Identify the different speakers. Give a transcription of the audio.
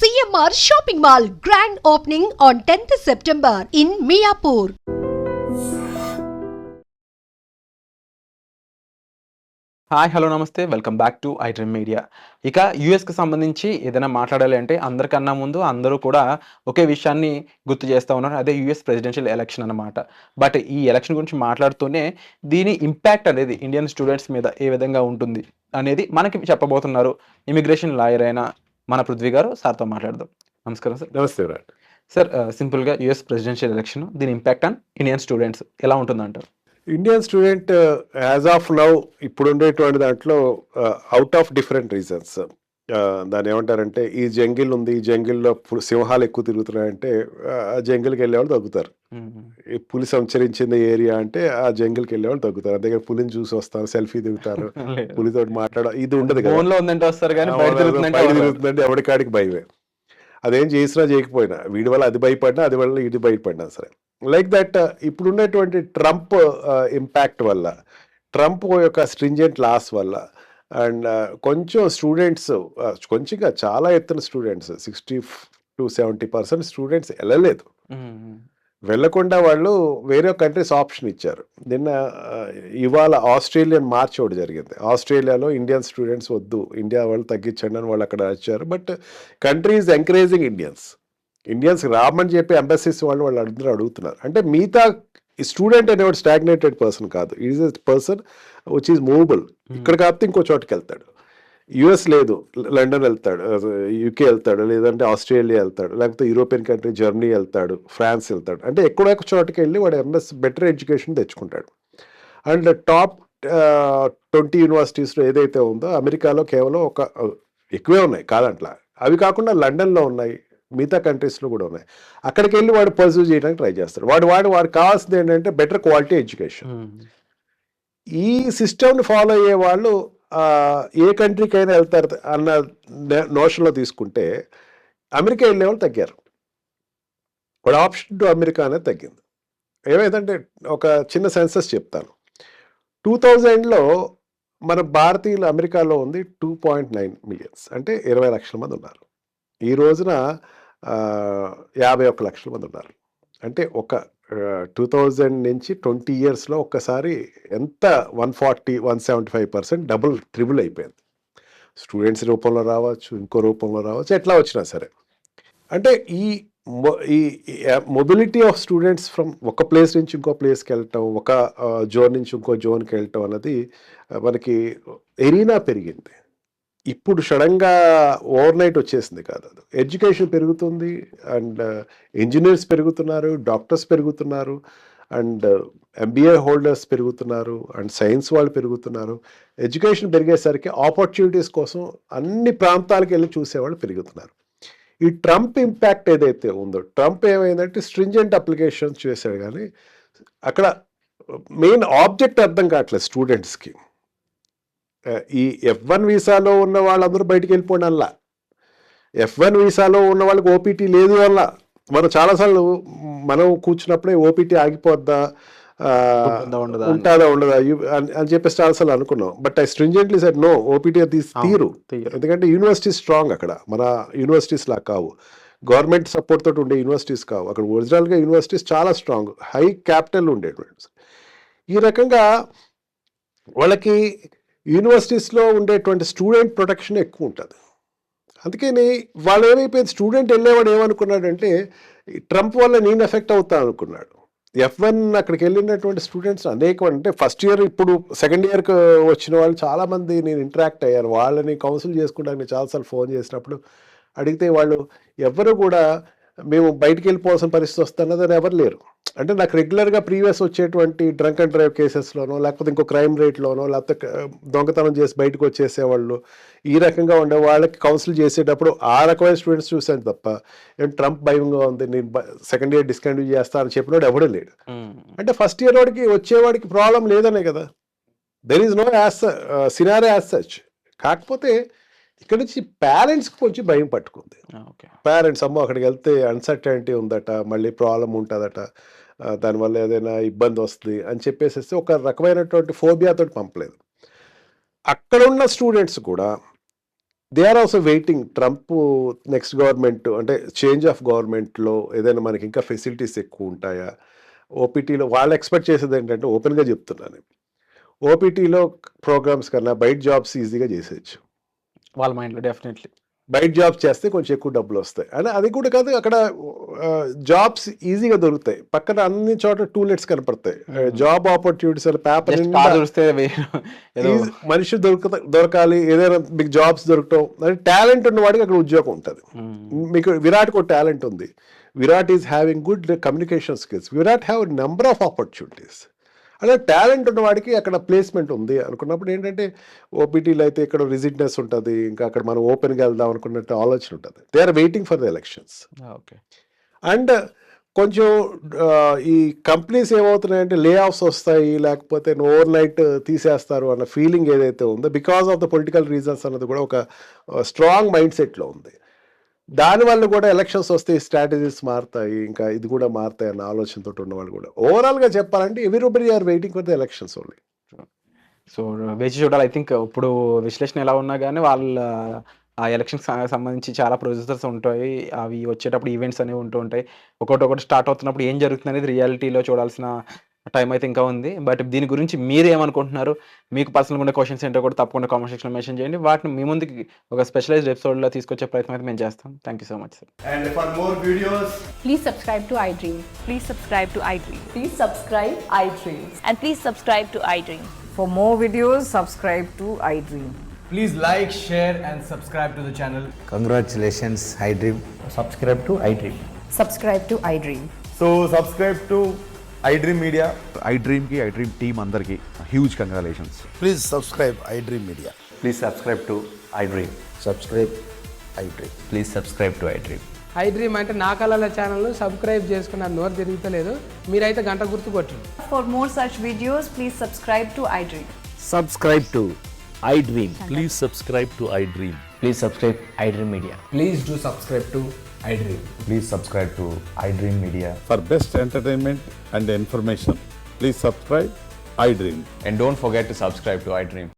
Speaker 1: CMR Shopping Mall grand opening on 10th September in Miapur.
Speaker 2: Hi hello namaste welcome back to iDream media. ఇక యూఎస్కి సంబంధించి ఏదైనా మాట్లాడాలి అంటే అందరికన్నా ముందు అందరూ కూడా ఒకే విషయాన్ని గుర్తు చేస్తూ ఉన్నారు, అదే యూఎస్ ప్రెసిడెన్షియల్ ఎలక్షన్ అనమాట. బట్ ఈ ఎలక్షన్ గురించి మాట్లాడుతూనే దీని ఇంపాక్ట్ అనేది ఇండియన్ స్టూడెంట్స్ మీద ఏ విధంగా ఉంటుంది అనేది మనకి చెప్పబోతున్నారు ఇమిగ్రేషన్ లాయర్ అయిన మన పృథ్వీ గారు. సార్తో మాట్లాడదాం. నమస్కారం సార్.
Speaker 3: నమస్తే
Speaker 2: సార్, సింపుల్గా యూఎస్ ప్రెసిడెన్షియల్ ఎలక్షన్ దీని ఇంపాక్ట్ ఆన్ ఇండియన్ స్టూడెంట్స్ ఎలా ఉంటుందంటారు?
Speaker 3: Indian student as of now ఇప్పుడు ఉండేటువంటి దాంట్లో అవుట్ ఆఫ్ డిఫరెంట్ రీజన్స్, దాన్ని ఏమంటారంటే ఈ జంగిల్ ఉంది, ఈ జంగిల్లో సింహాలు ఎక్కువ తిరుగుతున్నాయంటే ఆ జంగిల్కి వెళ్ళేవాళ్ళు తగ్గుతారు. ఈ పులి సంచరించింది ఏరియా అంటే ఆ జంగిల్కి వెళ్ళేవాళ్ళు తగ్గుతారు. అంతే పులిని చూసి వస్తారు, సెల్ఫీ దిగుతారు, పులితో మాట్లాడ ఇది ఉండదు కదా. తిరుగుతుందంటే ఎవరికాడికి భయమే. అదేం చేసినా చేయకపోయినా వీడి వల్ల అది భయపడినా, అది వల్ల ఇది భయపడినా సరే. లైక్ దట్ ఇప్పుడు ఉన్నటువంటి ట్రంప్ ఇంపాక్ట్ వల్ల, ట్రంప్ యొక్క స్ట్రింజెంట్ లాస్ వల్ల అండ్ కొంచెం స్టూడెంట్స్, కొంచెంగా చాలా ఎత్తున స్టూడెంట్స్ 60-70% స్టూడెంట్స్ వెళ్ళలేదు. వెళ్ళకుండా వాళ్ళు వేరే కంట్రీస్ ఆప్షన్ ఇచ్చారు. నిన్న ఇవాళ ఆస్ట్రేలియన్ మార్చ్ ఒకటి జరిగింది. ఆస్ట్రేలియాలో ఇండియన్ స్టూడెంట్స్ వద్దు, ఇండియా వాళ్ళు తగ్గించండి అని వాళ్ళు అక్కడ వచ్చారు. But country is encouraging Indians రామని చెప్పి ఎంబసీస్ వాళ్ళు అందరూ అడుగుతున్నారు. అంటే మిగతా స్టూడెంట్ అనేవాడు స్టాగ్నేటెడ్ పర్సన్ కాదు, is a person which is movable. ఇక్కడ కాకపోతే ఇంకో చోటుకి వెళ్తాడు. యుఎస్ లేదు, లండన్ వెళ్తాడు, యూకే వెళ్తాడు, లేదంటే ఆస్ట్రేలియా వెళ్తాడు, లేకపోతే యూరోపియన్ కంట్రీ జర్మనీ వెళ్తాడు, ఫ్రాన్స్ వెళ్తాడు. అంటే ఎక్కడో చోటుకి వెళ్ళి వాడు బెటర్ ఎడ్యుకేషన్ తెచ్చుకుంటాడు. అండ్ టాప్ 20 యూనివర్సిటీస్లో ఏదైతే ఉందో అమెరికాలో కేవలం ఎక్కువే ఉన్నాయి కాదంట్లా, అవి కాకుండా లండన్లో ఉన్నాయి, మిగతా కంట్రీస్లో కూడా ఉన్నాయి. అక్కడికి వెళ్ళి వాడు పర్సూ చేయడానికి ట్రై చేస్తాడు. వాడు కావాల్సింది ఏంటంటే బెటర్ క్వాలిటీ ఎడ్యుకేషన్. ఈ సిస్టమ్ని ఫాలో అయ్యే వాళ్ళు ఏ కంట్రీకైనా వెళ్తారు అన్న నోషన్లో తీసుకుంటే అమెరికా వెళ్ళే వాళ్ళు తగ్గారు. వాడు ఆప్షన్ టు అమెరికా అనేది తగ్గింది. ఏమైందంటే ఒక చిన్న సెన్సస్ చెప్తాను. 2000లో మన భారతీయులు అమెరికాలో ఉంది 2.9 మిలియన్స్, అంటే 20 లక్షల మంది ఉన్నారు. ఈ రోజున 51 లక్షల మంది ఉన్నారు. అంటే ఒక 2000 నుంచి 20 ఇయర్స్లో ఒక్కసారి ఎంత 140-175% డబుల్ ట్రిబుల్ అయిపోయింది. స్టూడెంట్స్ రూపంలో రావచ్చు, ఇంకో రూపంలో రావచ్చు, ఎట్లా వచ్చినా సరే. అంటే ఈ మొబిలిటీ ఆఫ్ స్టూడెంట్స్ ఫ్రమ్ ఒక ప్లేస్ నుంచి ఇంకో ప్లేస్కి వెళ్ళటం, ఒక జోన్ నుంచి ఇంకో జోన్కి వెళ్ళటం అన్నది మనకి ఎరీనా పెరిగింది. ఇప్పుడు సడన్గా ఓవర్ నైట్ వచ్చేసింది కాదు. అది ఎడ్యుకేషన్ పెరుగుతుంది అండ్ ఇంజనీర్స్ పెరుగుతున్నారు, డాక్టర్స్ పెరుగుతున్నారు, అండ్ MBA హోల్డర్స్ పెరుగుతున్నారు, అండ్ సైన్స్ వాళ్ళు పెరుగుతున్నారు. ఎడ్యుకేషన్ పెరిగేసరికి ఆపర్చునిటీస్ కోసం అన్ని ప్రాంతాలకు వెళ్ళి చూసేవాళ్ళు పెరుగుతున్నారు. ఈ ట్రంప్ ఇంపాక్ట్ ఏదైతే ఉందో, ట్రంప్ ఏమైందంటే స్ట్రింజెంట్ అప్లికేషన్స్ చేశాడు, కానీ అక్కడ మెయిన్ ఆబ్జెక్ట్ అర్థం కావట్లేదు స్టూడెంట్స్కి. ఈ F1 వీసాలో ఉన్న వాళ్ళందరూ బయటికి వెళ్ళిపోండి అలా, F1 వీసాలో ఉన్న వాళ్ళకి ఓపీటీ లేదు వల్ల మనం చాలాసార్లు మనం కూర్చున్నప్పుడే ఓపీటీ ఆగిపోద్దా, ఉంటుందా ఉండదా అని చెప్పేసి చాలాసార్లు అనుకున్నాం. But I stringently said no, OPT తీరు. ఎందుకంటే యూనివర్సిటీస్ స్ట్రాంగ్, అక్కడ మన యూనివర్సిటీస్ లా కావు, గవర్నమెంట్ సపోర్ట్ తోటి ఉండే యూనివర్సిటీస్ కావు. అక్కడ ఒరిజినల్గా యూనివర్సిటీస్ చాలా స్ట్రాంగ్, హై క్యాపిటల్ ఉండేటువంటి. ఈ రకంగా వాళ్ళకి యూనివర్సిటీస్లో ఉండేటువంటి స్టూడెంట్ ప్రొటెక్షన్ ఎక్కువ ఉంటుంది. అందుకని వాళ్ళు ఏమైపోయింది, స్టూడెంట్ వెళ్ళేవాడు ఏమనుకున్నాడంటే ట్రంప్ వల్ల నేను ఎఫెక్ట్ అవుతా అనుకున్నాడు. F1 అక్కడికి వెళ్ళినటువంటి స్టూడెంట్స్ అనేక, అంటే ఫస్ట్ ఇయర్ ఇప్పుడు సెకండ్ ఇయర్కి వచ్చిన వాళ్ళు చాలామంది నేను ఇంటరాక్ట్ అయ్యాను. వాళ్ళని కౌన్సిల్ చేసుకోవడానికి చాలాసార్లు ఫోన్ చేసినప్పుడు అడిగితే వాళ్ళు ఎవరు కూడా మేము బయటికి వెళ్ళిపోవాల్సిన పరిస్థితి వస్తున్నదని ఎవరు లేరు. అంటే నాకు రెగ్యులర్గా ప్రీవియస్ వచ్చేటువంటి డ్రంక్ అండ్ డ్రైవ్ కేసెస్లోనో, లేకపోతే ఇంకో క్రైమ్ రేట్లోనో, లేకపోతే దొంగతనం చేసి బయటకు వచ్చేసేవాళ్ళు, ఈ రకంగా ఉండే వాళ్ళకి కౌన్సిల్ చేసేటప్పుడు ఆ రకమైన స్టూడెంట్స్ చూశాను తప్ప ఏం ట్రంప్ భయంగా ఉంది, నేను సెకండ్ ఇయర్ డిస్కంటిన్యూ చేస్తా అని చెప్పినోడు ఎవడూ లేడు. అంటే ఫస్ట్ ఇయర్ వాడికి వచ్చేవాడికి ప్రాబ్లం లేదనే కదా, there is no scenario as such. కాకపోతే ఇక్కడ నుంచి పేరెంట్స్కి కొంచెం భయం పట్టుకుంది. పేరెంట్స్ అమ్మో అక్కడికి వెళ్తే అన్సర్టనిటీ ఉందట, మళ్ళీ ప్రాబ్లం ఉంటుందట, దానివల్ల ఏదైనా ఇబ్బంది వస్తుంది అని చెప్పేసి ఒక రకమైనటువంటి ఫోబియాతో పంపలేదు. అక్కడ ఉన్న స్టూడెంట్స్ కూడా they are also waiting Trump next government అంటే చేంజ్ ఆఫ్ గవర్నమెంట్లో ఏదైనా మనకి ఇంకా ఫెసిలిటీస్ ఎక్కువ ఉంటాయా, ఓపీటీలో వాళ్ళు ఎక్స్పెక్ట్ చేసేది ఏంటంటే ఓపెన్గా చెప్తున్నాను, ఓపీటీలో ప్రోగ్రామ్స్ కన్నా బయట జాబ్స్ ఈజీగా చేసేయచ్చు.
Speaker 2: వాళ్ళ మైండ్లో డెఫినెట్లీ
Speaker 3: బయట జాబ్స్ చేస్తే కొంచెం ఎక్కువ డబ్బులు వస్తాయి అని, అది కూడా కాదు అక్కడ జాబ్స్ ఈజీగా దొరుకుతాయి, పక్కన అన్ని చోట్ల టూలెట్స్ కనపడతాయి, జాబ్ ఆపర్చునిటీస్ పేపర్ మనిషి దొరకాలి, ఏదైనా మీకు జాబ్స్ దొరకటం, అంటే టాలెంట్ ఉన్న వాడికి అక్కడ ఉద్యోగం ఉంటుంది. మీకు విరాట్కి ఒక టాలెంట్ ఉంది, Virat is having good communication skills, Virat have number of opportunities. అలా టాలెంట్ ఉన్నవాడికి అక్కడ ప్లేస్మెంట్ ఉంది అనుకున్నప్పుడు ఏంటంటే ఓపీటీలో అయితే ఇక్కడ రిజిడ్నెస్ ఉంటుంది, ఇంకా అక్కడ మనం ఓపెన్గా వెళ్దాం అనుకున్నట్టు ఆలోచన ఉంటుంది. They are waiting for the elections.
Speaker 2: Okay.
Speaker 3: And కొంచెం ఈ కంపెనీస్ ఏమవుతున్నాయంటే లే ఆఫ్స్ వస్తాయి, లేకపోతే ఓవర్ నైట్ తీసేస్తారు అన్న ఫీలింగ్ ఏదైతే ఉందో because of the political reasons అన్నది కూడా ఒక స్ట్రాంగ్ మైండ్ సెట్లో ఉంది. దానివల్ల కూడా ఎలక్షన్స్ వస్తే స్ట్రాటజీస్ మారుతాయి, ఇంకా ఇది కూడా మారుతాయి అన్న ఆలోచనతో ఉన్నవాళ్ళు కూడా ఓవరాల్గా చెప్పాలంటే everybody are waiting for the elections only.
Speaker 2: So వేచి చూడాలి. ఐ థింక్ ఇప్పుడు విశ్లేషణ ఎలా ఉన్నా కానీ వాళ్ళ ఆ ఎలక్షన్కి సంబంధించి చాలా ప్రొసెసర్స్ ఉంటాయి, అవి వచ్చేటప్పుడు ఈవెంట్స్ అనేవి ఉంటూ ఉంటాయి. ఒకటి స్టార్ట్ అవుతున్నప్పుడు ఏం జరుగుతుంది అనేది రియాలిటీలో చూడాల్సిన టైం అయితే ఇంకా ఉంది. బట్ దీని గురించి మీరు ఏమనుకుంటున్నారు, మీకు పర్సనల్గా ఉండే క్వశ్చన్స్ ఏంటో కూడా తప్పకుండా కామెంట్ సెక్షన్లో మెన్షన్ చేయండి. వాటిని మీ ముందుకి ఒక స్పెషలైజ్డ్ ఎపిసోడ్లో తీసుకొచ్చే ప్రయత్నం అయితే మేము చేస్తాం. Thank you so much sir.
Speaker 4: And for more videos,
Speaker 5: Please subscribe to iDream.
Speaker 6: Please subscribe to iDream.
Speaker 5: Please subscribe iDream.
Speaker 6: And please subscribe to iDream.
Speaker 7: For more videos, subscribe to iDream.
Speaker 4: please like, share and subscribe to the channel.
Speaker 8: Congratulations, iDream.
Speaker 4: Subscribe to iDream.
Speaker 5: Subscribe to iDream.
Speaker 4: So subscribe to iDream Media.
Speaker 9: iDream की iDream team अंदर की huge congratulations.
Speaker 8: Please subscribe iDream Media.
Speaker 10: Please subscribe to iDream.
Speaker 8: Subscribe iDream.
Speaker 10: Please subscribe to iDream.
Speaker 11: iDream అంటే నా కళల channel subscribe చేసుకున్న నోరు తిరుగుతలేదు, మీరైతే గంట గుర్తు కొట్టండి.
Speaker 6: For more such videos, please subscribe to iDream.
Speaker 10: Subscribe to iDream.
Speaker 9: Please subscribe to iDream.
Speaker 10: Please subscribe iDream Media.
Speaker 4: Please do subscribe to iDream.
Speaker 10: Please subscribe to iDream Media.
Speaker 9: For best entertainment and information, please subscribe iDream.
Speaker 10: And don't forget to subscribe to iDream.